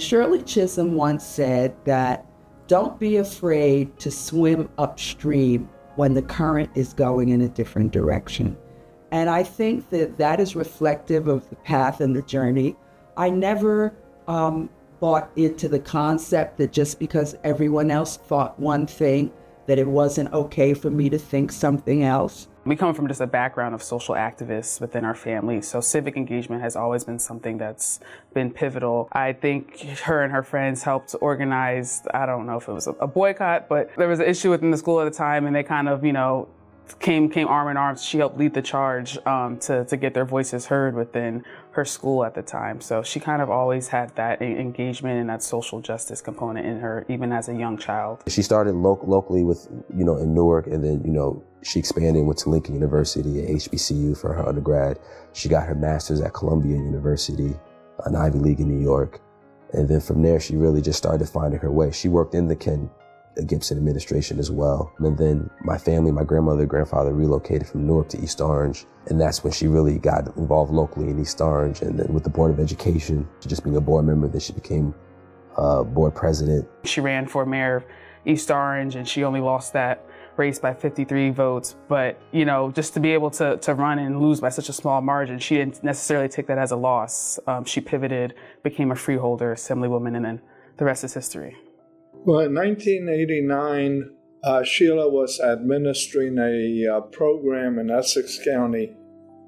Shirley Chisholm once said that don't be afraid to swim upstream when the current is going in a different direction. And I think that that is reflective of the path and the journey. I never bought into the concept that just because everyone else thought one thing, that it wasn't okay for me to think something else. We come from just a background of social activists within our family, so civic engagement has always been something that's been pivotal. I think her and her friends helped organize, I don't know if it was a boycott, but there was an issue within the school at the time, and they kind of, came arm in arm. She helped lead the charge to get their voices heard within her school at the time. So she kind of always had that engagement and that social justice component in her, even as a young child. She started locally with, in Newark, and then, she expanded, went to Lincoln University at HBCU for her undergrad. She got her master's at Columbia University, an Ivy League in New York. And then from there, she really just started finding her way. She worked in the Ken Gibson administration as well. And then my family, my grandmother, grandfather relocated from Newark to East Orange. And that's when she really got involved locally in East Orange. And then with the Board of Education, just being a board member, then she became board president. She ran for mayor of East Orange, and she only lost that race by 53 votes. But, just to be able to run and lose by such a small margin, she didn't necessarily take that as a loss. She pivoted, became a freeholder, assemblywoman, and then the rest is history. Well, in 1989, Sheila was administering a program in Essex County.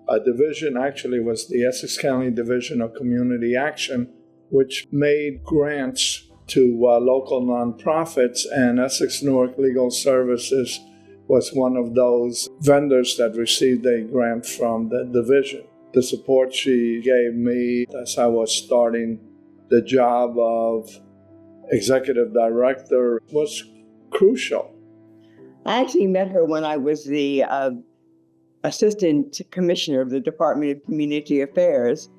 A division actually was the Essex County Division of Community Action, which made grants to local nonprofits, and Essex Newark Legal Services was one of those vendors that received a grant from the division. The support she gave me as I was starting the job of executive director was crucial. I actually met her when I was the assistant commissioner of the Department of Community Affairs.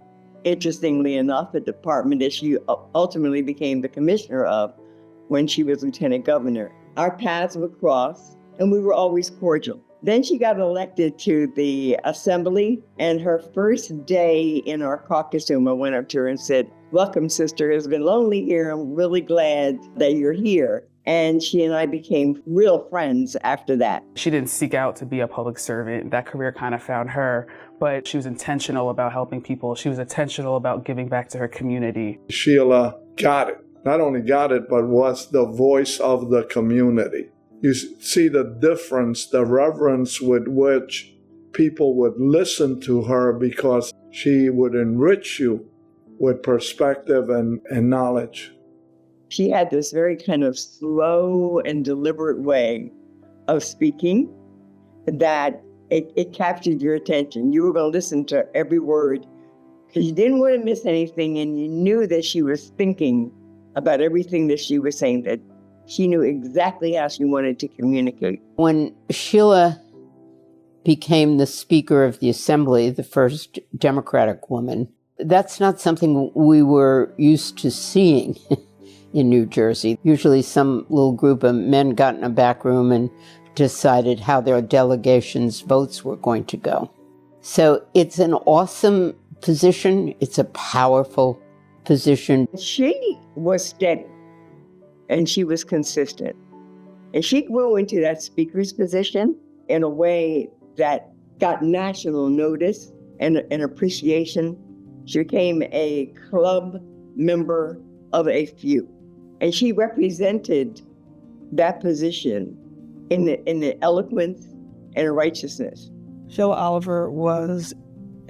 Interestingly enough, a department that she ultimately became the commissioner of when she was lieutenant governor. Our paths would cross, and we were always cordial. Then she got elected to the assembly, and her first day in our caucus room, I went up to her and said, "Welcome, sister. It's been lonely here. I'm really glad that you're here." And she and I became real friends after that. She didn't seek out to be a public servant. That career kind of found her, but she was intentional about helping people. She was intentional about giving back to her community. Sheila got it. Not only got it, but was the voice of the community. You see the difference, the reverence with which people would listen to her, because she would enrich you with perspective and knowledge. She had this very kind of slow and deliberate way of speaking that it captured your attention. You were going to listen to every word because you didn't want to miss anything, and you knew that she was thinking about everything that she was saying, that she knew exactly how she wanted to communicate. When Sheila became the Speaker of the Assembly, the first Democratic woman, that's not something we were used to seeing in New Jersey. Usually some little group of men got in a back room and decided how their delegations' votes were going to go. So it's an awesome position. It's a powerful position. She was steady, and she was consistent. And she grew into that speaker's position in a way that got national notice and appreciation. She became a club member of a few. And she represented that position in the eloquence and righteousness. Sheila Oliver was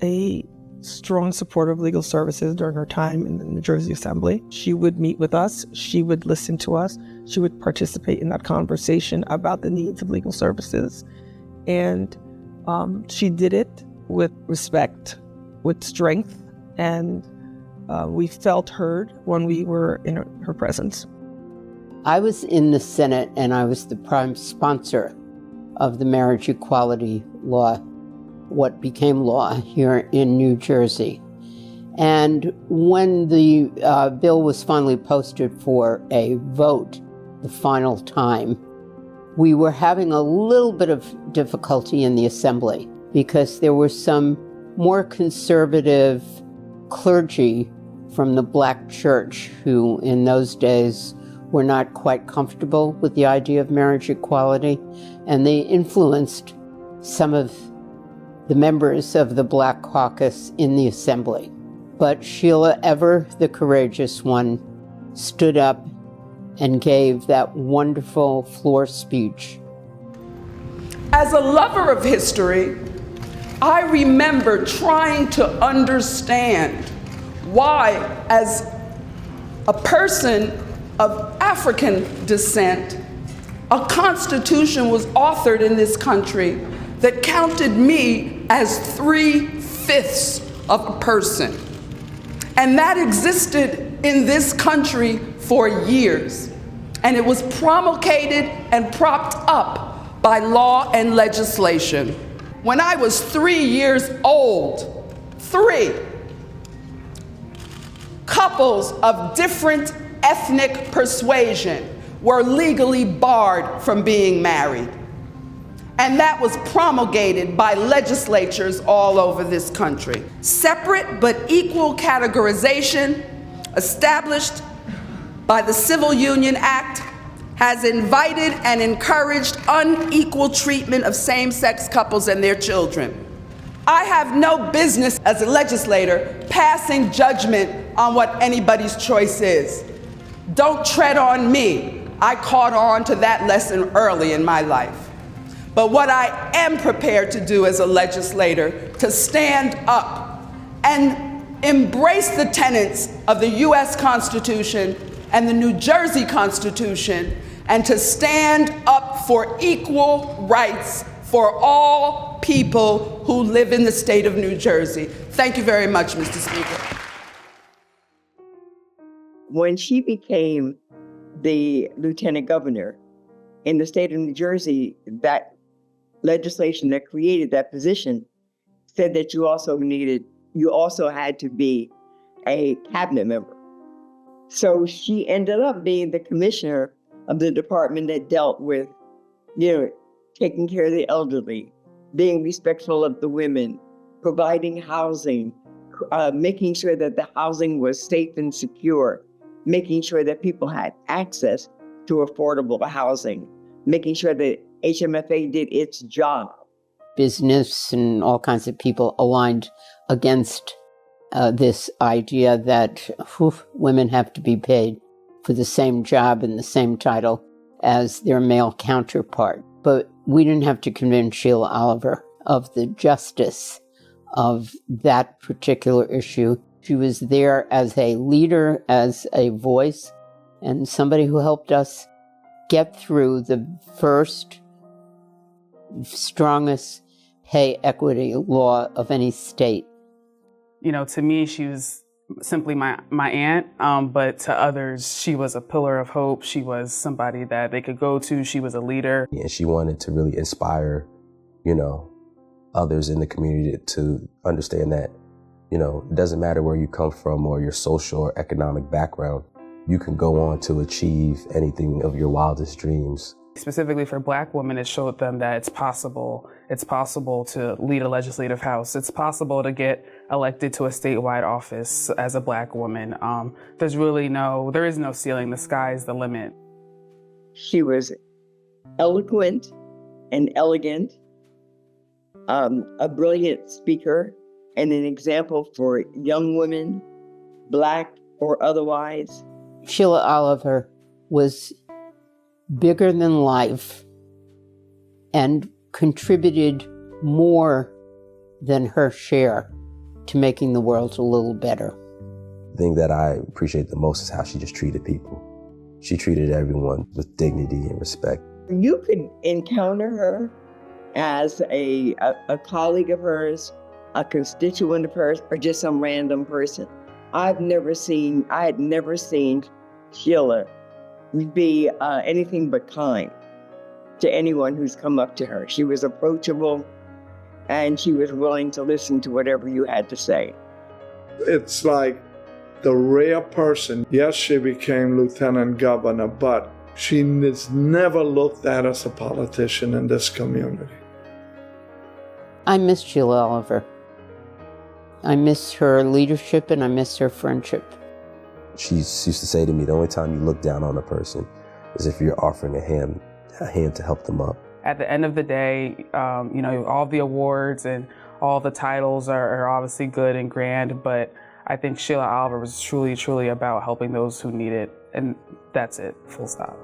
a strong supporter of legal services during her time in the New Jersey Assembly. She would meet with us. She would listen to us. She would participate in that conversation about the needs of legal services. And she did it with respect, with strength, and we felt heard when we were in her presence. I was in the Senate, and I was the prime sponsor of the marriage equality law, what became law here in New Jersey. And when the bill was finally posted for a vote, the final time, we were having a little bit of difficulty in the Assembly because there were some more conservative clergy from the black church who in those days were not quite comfortable with the idea of marriage equality, and they influenced some of the members of the Black Caucus in the Assembly. But Sheila, ever the courageous one, stood up and gave that wonderful floor speech. As a lover of history, I remember trying to understand why, as a person of African descent, a constitution was authored in this country that counted me as 3/5 of a person. And that existed in this country for years. And it was promulgated and propped up by law and legislation. When I was 3 years old, 3 couples of different ethnic persuasion were legally barred from being married. And that was promulgated by legislatures all over this country. Separate but equal categorization, established by the Civil Union Act, has invited and encouraged unequal treatment of same-sex couples and their children. I have no business as a legislator passing judgment on what anybody's choice is. Don't tread on me. I caught on to that lesson early in my life. But what I am prepared to do as a legislator, to stand up and embrace the tenets of the U.S. Constitution and the New Jersey Constitution, and to stand up for equal rights for all people who live in the state of New Jersey. Thank you very much, Mr. Speaker. When she became the lieutenant governor in the state of New Jersey, that legislation that created that position said that you also had to be a cabinet member. So she ended up being the commissioner of the department that dealt with, taking care of the elderly, being respectful of the women, providing housing, making sure that the housing was safe and secure, making sure that people had access to affordable housing, making sure that HMFA did its job. Business and all kinds of people aligned against this idea that women have to be paid for the same job and the same title as their male counterpart. But we didn't have to convince Sheila Oliver of the justice of that particular issue. She was there as a leader, as a voice, and somebody who helped us get through the first strongest pay equity law of any state. To me, she was simply my aunt, but to others, she was a pillar of hope. She was somebody that they could go to. She was a leader. And she wanted to really inspire, others in the community to understand that, it doesn't matter where you come from or your social or economic background. You can go on to achieve anything of your wildest dreams. Specifically for Black women, it showed them that it's possible. It's possible to lead a legislative house. It's possible to get elected to a statewide office as a Black woman. There is no ceiling. The sky is the limit. She was eloquent and elegant, a brilliant speaker, and an example for young women, Black or otherwise. Sheila Oliver was bigger than life and contributed more than her share to making the world a little better. The thing that I appreciate the most is how she just treated people. She treated everyone with dignity and respect. You could encounter her as a colleague of hers, a constituent of hers, or just some random person. I had never seen Sheila be anything but kind to anyone who's come up to her. She was approachable, and she was willing to listen to whatever you had to say. It's like the rare person. Yes, she became lieutenant governor, but she is never looked at as a politician in this community. I miss Sheila Oliver. I miss her leadership and I miss her friendship. She used to say to me, the only time you look down on a person is if you're offering a hand to help them up. At the end of the day, all the awards and all the titles are obviously good and grand, but I think Sheila Oliver was truly, truly about helping those who need it, and that's it, full stop.